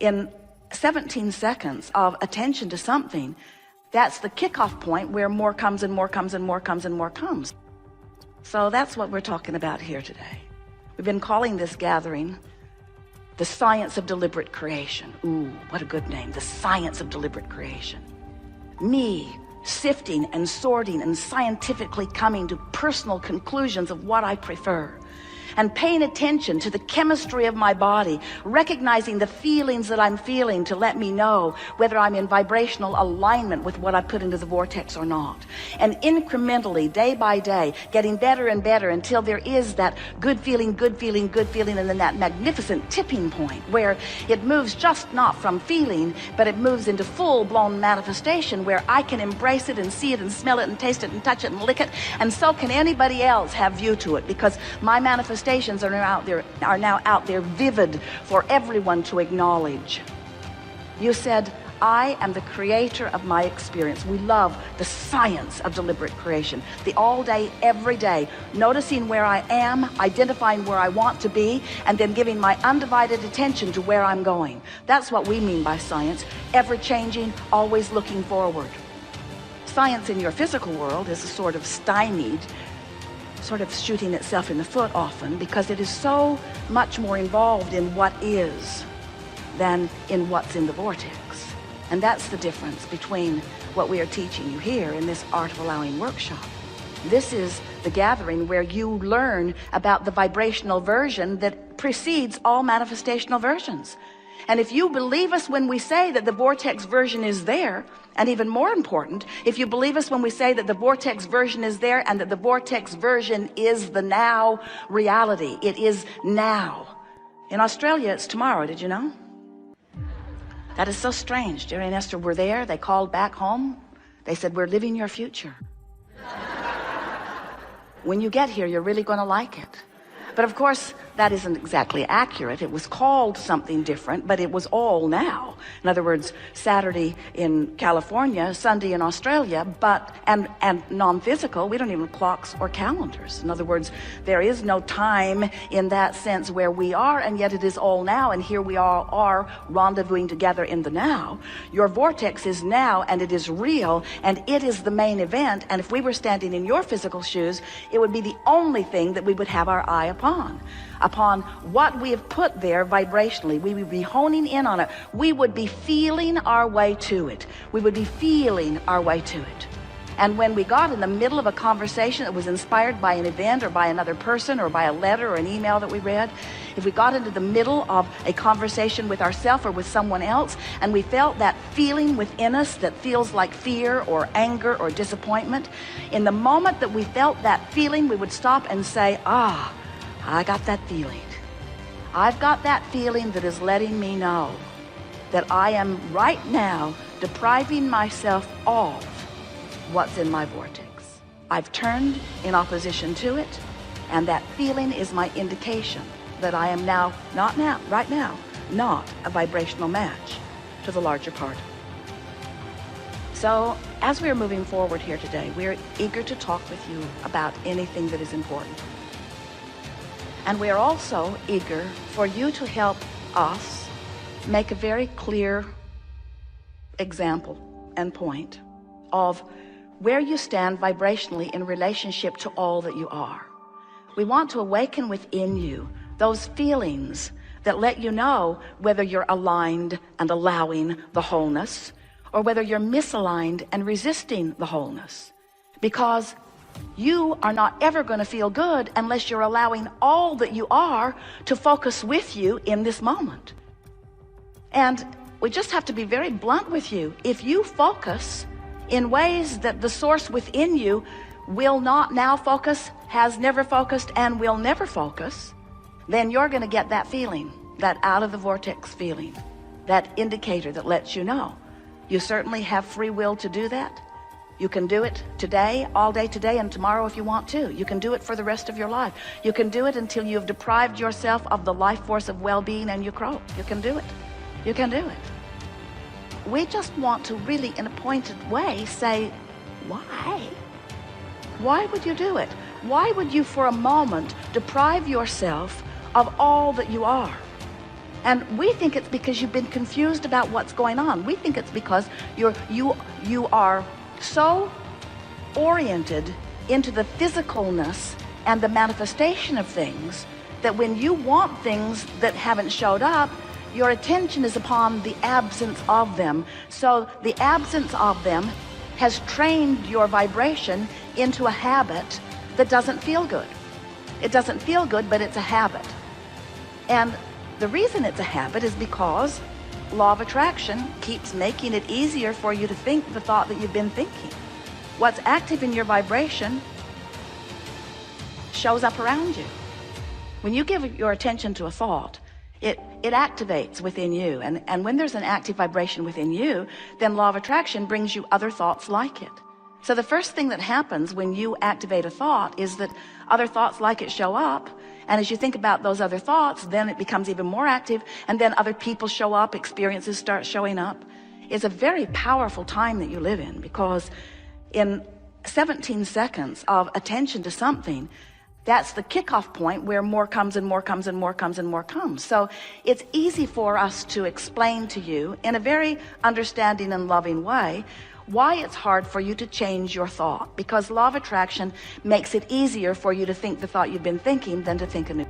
In 17 seconds of attention to something, that's the kickoff point where more comes and more comes and more comes and more comes. So that's what we're talking about here today. We've been calling this gathering the science of deliberate creation. Ooh, what a good name, the science of deliberate creation. Me sifting and sorting and scientifically coming to personal conclusions of what I prefer, and paying attention to the chemistry of my body, recognizing the feelings that I'm feeling to let me know whether I'm in vibrational alignment with what I put into the vortex or not. And incrementally, day by day, getting better and better until there is that good feeling, good feeling, good feeling, and then that magnificent tipping point where it moves just not from feeling, but it moves into full-blown manifestation where I can embrace it and see it and smell it and taste it and touch it and lick it, and so can anybody else have view to it, because my manifestations are now out there vivid for everyone to acknowledge. You said, I am the creator of my experience. We love the science of deliberate creation, the all day, every day, noticing where I am, identifying where I want to be, and then giving my undivided attention to where I'm going. That's what we mean by science, ever changing, always looking forward. Science in your physical world is a sort of stymied, sort of shooting itself in the foot often, because it is so much more involved in what is than in what's in the vortex. And that's the difference between what we are teaching you here in this Art of Allowing workshop. This is the gathering where you learn about the vibrational version that precedes all manifestational versions. And if you believe us when we say that the vortex version is there, and even more important, if you believe us when we say that the vortex version is there and that the vortex version is the now reality, it is now. In Australia, it's tomorrow, did you know? That is so strange. Jerry and Esther were there. They called back home. They said, we're living your future. When you get here, you're really going to like it. But of course, that isn't exactly accurate. It was called something different, but it was all now. In other words, Saturday in California, Sunday in Australia, and non-physical. We don't even have clocks or calendars. In other words, there is no time in that sense where we are, and yet it is all now, and here we all are rendezvousing together in the now. Your vortex is now, and it is real, and it is the main event. And if we were standing in your physical shoes, it would be the only thing that we would have our eye upon what we have put there vibrationally. We would be honing in on it. We would be feeling our way to it. We would be feeling our way to it. And when we got in the middle of a conversation that was inspired by an event or by another person or by a letter or an email that we read, if we got into the middle of a conversation with ourselves or with someone else, and we felt that feeling within us that feels like fear or anger or disappointment, in the moment that we felt that feeling, we would stop and say, I got that feeling. I've got that feeling that is letting me know that I am right now depriving myself of what's in my vortex. I've turned in opposition to it, and that feeling is my indication that I am right now, not a vibrational match to the larger part. So as we are moving forward here today, we are eager to talk with you about anything that is important. And we are also eager for you to help us make a very clear example and point of where you stand vibrationally in relationship to all that you are. We want to awaken within you those feelings that let you know whether you're aligned and allowing the wholeness, or whether you're misaligned and resisting the wholeness. Because you are not ever going to feel good unless you're allowing all that you are to focus with you in this moment. And we just have to be very blunt with you. If you focus in ways that the source within you will not now focus, has never focused, and will never focus, then you're going to get that feeling, that out of the vortex feeling, that indicator that lets you know. You certainly have free will to do that. You can do it today, all day today, and tomorrow if you want to. You can do it for the rest of your life. You can do it until you've deprived yourself of the life force of well-being and you croak. You can do it. You can do it. We just want to really, in a pointed way, say, why? Why would you do it? Why would you for a moment deprive yourself of all that you are? And we think it's because you've been confused about what's going on. We think it's because you are so oriented into the physicalness and the manifestation of things that when you want things that haven't showed up, your attention is upon the absence of them. So the absence of them has trained your vibration into a habit that doesn't feel good. It doesn't feel good, but it's a habit. And the reason it's a habit is because law of attraction keeps making it easier for you to think the thought that you've been thinking. What's active in your vibration shows up around you. When you give your attention to a thought, it activates within you. And when there's an active vibration within you, then law of attraction brings you other thoughts like it. So the first thing that happens when you activate a thought is that other thoughts like it show up. And as you think about those other thoughts, then it becomes even more active. And then other people show up, experiences start showing up. It's a very powerful time that you live in, because in 17 seconds of attention to something, that's the kickoff point where more comes and more comes and more comes and more comes. So it's easy for us to explain to you in a very understanding and loving way why it's hard for you to change your thought, because law of attraction makes it easier for you to think the thought you've been thinking than to think a new.